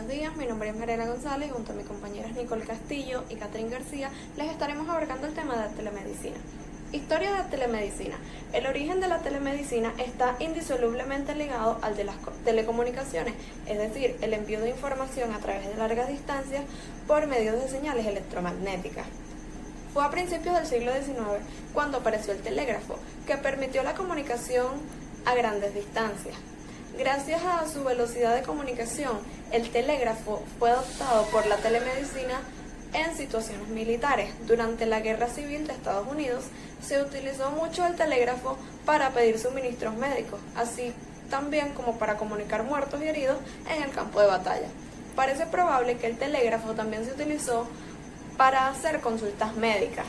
buenos días, mi nombre es Mariela González y junto a mis compañeras Nicole Castillo y Catherine García les estaremos abarcando el tema de la telemedicina. Historia de la telemedicina. El origen de la telemedicina está indisolublemente ligado al de las telecomunicaciones, es decir, el envío de información a través de largas distancias por medio de señales electromagnéticas. Fue a principios del siglo XIX cuando apareció el telégrafo, que permitió la comunicación a grandes distancias. Gracias a su velocidad de comunicación, el telégrafo fue adoptado por la telemedicina en situaciones militares. Durante la Guerra Civil de Estados Unidos se utilizó mucho el telégrafo para pedir suministros médicos, así también como para comunicar muertos y heridos en el campo de batalla. Parece probable que el telégrafo también se utilizó para hacer consultas médicas.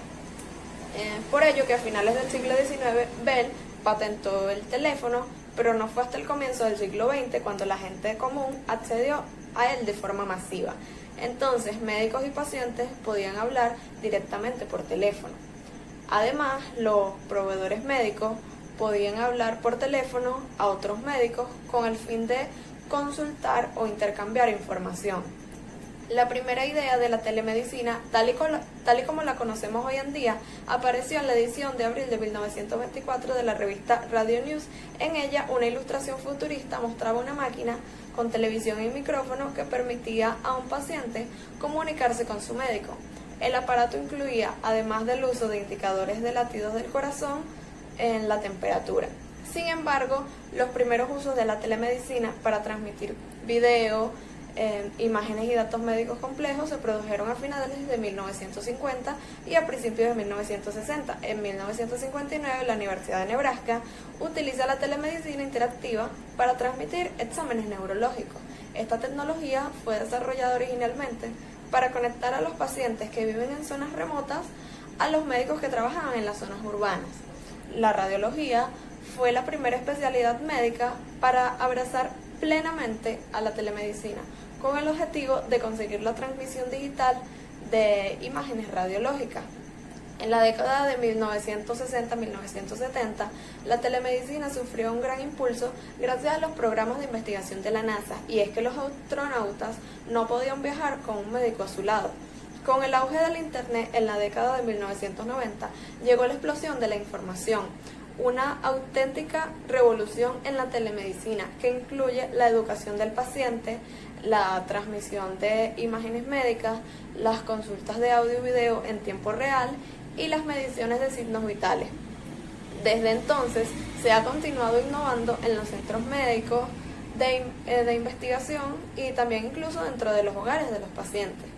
Por ello que a finales del siglo XIX Bell patentó el teléfono, pero no fue hasta el comienzo del siglo XX cuando la gente común accedió a él de forma masiva. Entonces, médicos y pacientes podían hablar directamente por teléfono. Además, los proveedores médicos podían hablar por teléfono a otros médicos con el fin de consultar o intercambiar información. La primera idea de la telemedicina, tal y como la conocemos hoy en día, apareció en la edición de abril de 1924 de la revista Radio News. En ella, una ilustración futurista mostraba una máquina con televisión y micrófono que permitía a un paciente comunicarse con su médico. El aparato incluía, además del uso de indicadores de latidos del corazón, en la temperatura. Sin embargo, los primeros usos de la telemedicina para transmitir video, imágenes y datos médicos complejos se produjeron a finales de 1950 y a principios de 1960. En 1959, la Universidad de Nebraska utiliza la telemedicina interactiva para transmitir exámenes neurológicos. Esta tecnología fue desarrollada originalmente para conectar a los pacientes que viven en zonas remotas a los médicos que trabajaban en las zonas urbanas. La radiología fue la primera especialidad médica para abrazar plenamente a la telemedicina, con el objetivo de conseguir la transmisión digital de imágenes radiológicas. En la década de 1960-1970, la telemedicina sufrió un gran impulso gracias a los programas de investigación de la NASA, y es que los astronautas no podían viajar con un médico a su lado. Con el auge del Internet en la década de 1990, llegó la explosión de la información, una auténtica revolución en la telemedicina que incluye la educación del paciente, la transmisión de imágenes médicas, las consultas de audio y video en tiempo real y las mediciones de signos vitales. Desde entonces se ha continuado innovando en los centros médicos de investigación y también incluso dentro de los hogares de los pacientes.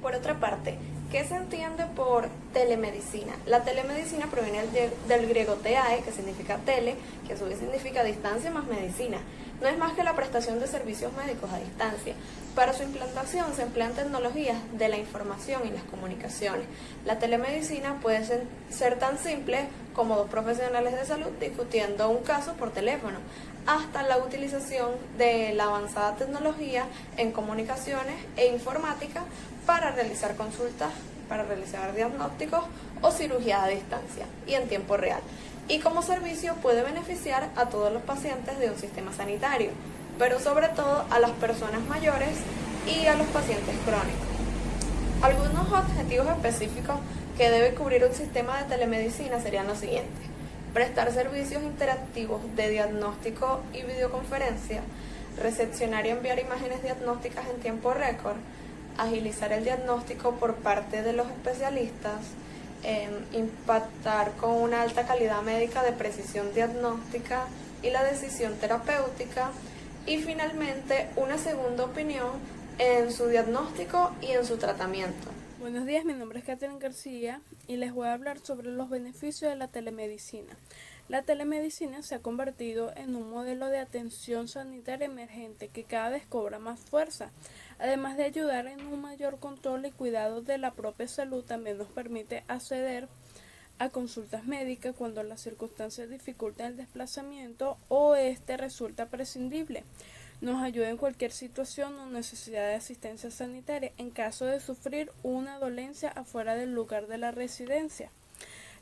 Por otra parte, ¿qué se entiende por telemedicina? La telemedicina proviene del griego teae, que significa tele, que a su vez significa distancia más medicina. No es más que la prestación de servicios médicos a distancia. Para su implantación se emplean tecnologías de la información y las comunicaciones. La telemedicina puede ser tan simple como dos profesionales de salud discutiendo un caso por teléfono, hasta la utilización de la avanzada tecnología en comunicaciones e informática para realizar consultas, para realizar diagnósticos o cirugías a distancia y en tiempo real. Y como servicio puede beneficiar a todos los pacientes de un sistema sanitario, pero sobre todo a las personas mayores y a los pacientes crónicos. Algunos objetivos específicos que debe cubrir un sistema de telemedicina serían los siguientes: prestar servicios interactivos de diagnóstico y videoconferencia, recepcionar y enviar imágenes diagnósticas en tiempo récord, agilizar el diagnóstico por parte de los especialistas, impactar con una alta calidad médica de precisión diagnóstica y la decisión terapéutica, y finalmente una segunda opinión en su diagnóstico y en su tratamiento. Buenos días, mi nombre es Catherine García y les voy a hablar sobre los beneficios de la telemedicina. La telemedicina se ha convertido en un modelo de atención sanitaria emergente que cada vez cobra más fuerza. Además de ayudar en un mayor control y cuidado de la propia salud, también nos permite acceder a consultas médicas cuando las circunstancias dificultan el desplazamiento o este resulta prescindible. Nos ayuda en cualquier situación o necesidad de asistencia sanitaria en caso de sufrir una dolencia afuera del lugar de la residencia.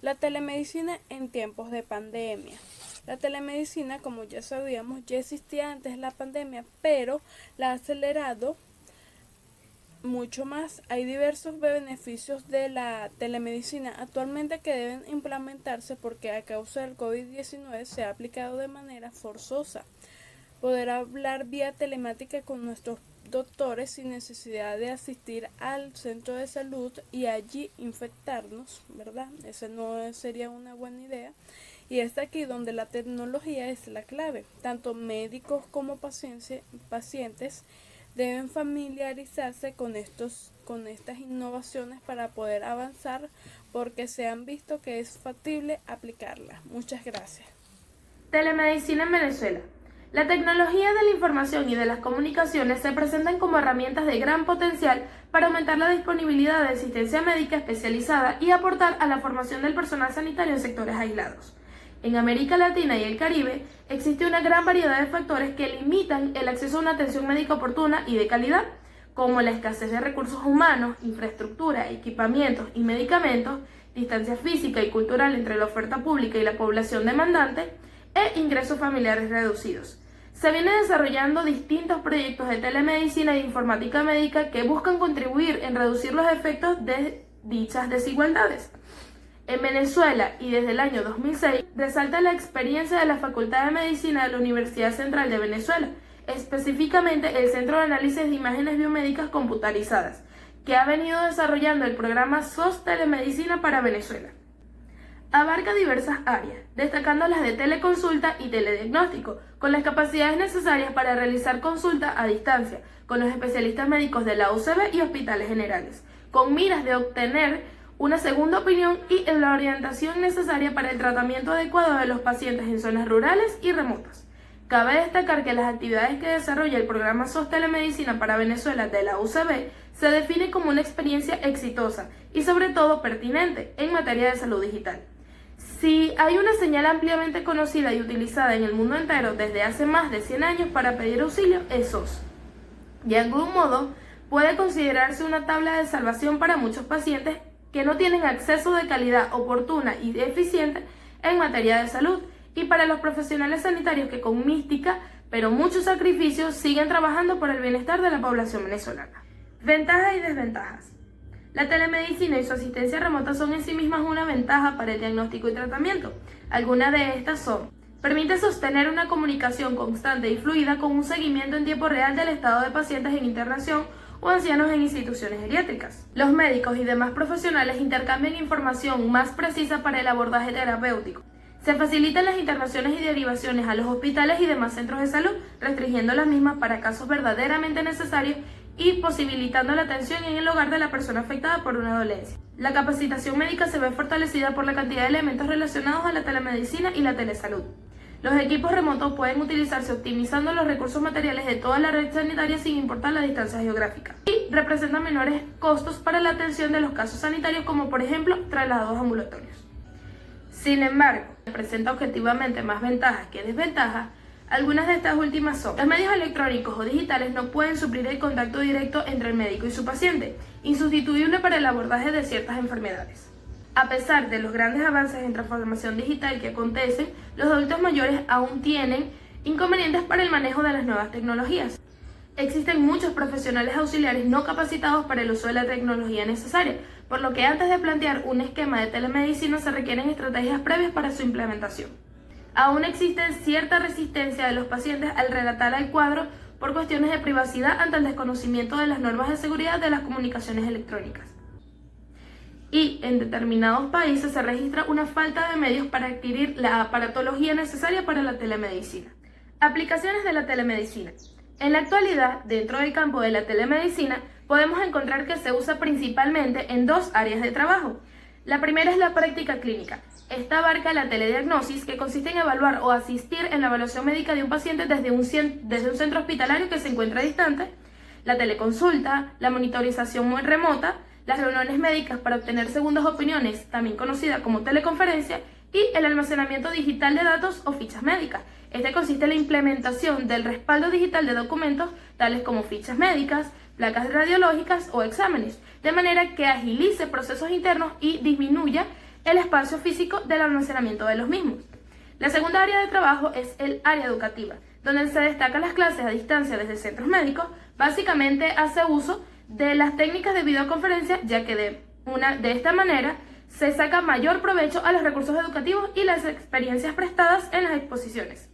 La telemedicina en tiempos de pandemia. La telemedicina, como ya sabíamos, ya existía antes de la pandemia, pero la ha acelerado mucho más. Hay diversos beneficios de la telemedicina actualmente que deben implementarse porque a causa del COVID-19 se ha aplicado de manera forzosa. Poder hablar vía telemática con nuestros doctores sin necesidad de asistir al centro de salud y allí infectarnos, ¿verdad? Esa no sería una buena idea. Y es aquí donde la tecnología es la clave. Tanto médicos como pacientes deben familiarizarse con estas innovaciones para poder avanzar porque se han visto que es factible aplicarlas. Muchas gracias. Telemedicina en Venezuela. La tecnología de la información y de las comunicaciones se presentan como herramientas de gran potencial para aumentar la disponibilidad de asistencia médica especializada y aportar a la formación del personal sanitario en sectores aislados. En América Latina y el Caribe existe una gran variedad de factores que limitan el acceso a una atención médica oportuna y de calidad, como la escasez de recursos humanos, infraestructura, equipamientos y medicamentos, distancia física y cultural entre la oferta pública y la población demandante, e ingresos familiares reducidos. Se vienen desarrollando distintos proyectos de telemedicina e informática médica que buscan contribuir en reducir los efectos de dichas desigualdades. En Venezuela, y desde el año 2006, resalta la experiencia de la Facultad de Medicina de la Universidad Central de Venezuela, específicamente el Centro de Análisis de Imágenes Biomédicas Computarizadas, que ha venido desarrollando el programa SOS Telemedicina para Venezuela. Abarca diversas áreas, destacando las de teleconsulta y telediagnóstico, con las capacidades necesarias para realizar consulta a distancia con los especialistas médicos de la UCB y hospitales generales, con miras de obtener una segunda opinión y la orientación necesaria para el tratamiento adecuado de los pacientes en zonas rurales y remotas. Cabe destacar que las actividades que desarrolla el programa SOS Telemedicina para Venezuela de la UCB se define como una experiencia exitosa y sobre todo pertinente en materia de salud digital. Si hay una señal ampliamente conocida y utilizada en el mundo entero desde hace más de 100 años para pedir auxilio, es SOS. De algún modo, puede considerarse una tabla de salvación para muchos pacientes que no tienen acceso de calidad oportuna y eficiente en materia de salud, y para los profesionales sanitarios que con mística, pero muchos sacrificios, siguen trabajando por el bienestar de la población venezolana. Ventajas y desventajas. La telemedicina y su asistencia remota son en sí mismas una ventaja para el diagnóstico y tratamiento. Algunas de estas son: permite sostener una comunicación constante y fluida con un seguimiento en tiempo real del estado de pacientes en internación o ancianos en instituciones geriátricas. Los médicos y demás profesionales intercambian información más precisa para el abordaje terapéutico. Se facilitan las internaciones y derivaciones a los hospitales y demás centros de salud, restringiendo las mismas para casos verdaderamente necesarios y posibilitando la atención en el hogar de la persona afectada por una dolencia. La capacitación médica se ve fortalecida por la cantidad de elementos relacionados a la telemedicina y la telesalud. Los equipos remotos pueden utilizarse optimizando los recursos materiales de toda la red sanitaria sin importar la distancia geográfica, y representan menores costos para la atención de los casos sanitarios, como por ejemplo traslados ambulatorios. Sin embargo, presenta objetivamente más ventajas que desventajas. Algunas de estas últimas son: los medios electrónicos o digitales no pueden suplir el contacto directo entre el médico y su paciente, insustituible para el abordaje de ciertas enfermedades. A pesar de los grandes avances en transformación digital que acontecen, los adultos mayores aún tienen inconvenientes para el manejo de las nuevas tecnologías. Existen muchos profesionales auxiliares no capacitados para el uso de la tecnología necesaria, por lo que antes de plantear un esquema de telemedicina se requieren estrategias previas para su implementación. Aún existe cierta resistencia de los pacientes al relatar el cuadro por cuestiones de privacidad ante el desconocimiento de las normas de seguridad de las comunicaciones electrónicas. Y en determinados países se registra una falta de medios para adquirir la aparatología necesaria para la telemedicina. Aplicaciones de la telemedicina. En la actualidad, dentro del campo de la telemedicina, podemos encontrar que se usa principalmente en dos áreas de trabajo. La primera es la práctica clínica. Esta abarca la telediagnosis, que consiste en evaluar o asistir en la evaluación médica de un paciente desde un centro hospitalario que se encuentra distante, la teleconsulta, la monitorización muy remota, las reuniones médicas para obtener segundas opiniones, también conocida como teleconferencia, y el almacenamiento digital de datos o fichas médicas. Este consiste en la implementación del respaldo digital de documentos tales como fichas médicas, placas radiológicas o exámenes, de manera que agilice procesos internos y disminuya el espacio físico del almacenamiento de los mismos. La segunda área de trabajo es el área educativa, donde se destacan las clases a distancia desde centros médicos. Básicamente hace uso de las técnicas de videoconferencia, ya que de esta manera se saca mayor provecho a los recursos educativos y las experiencias prestadas en las exposiciones.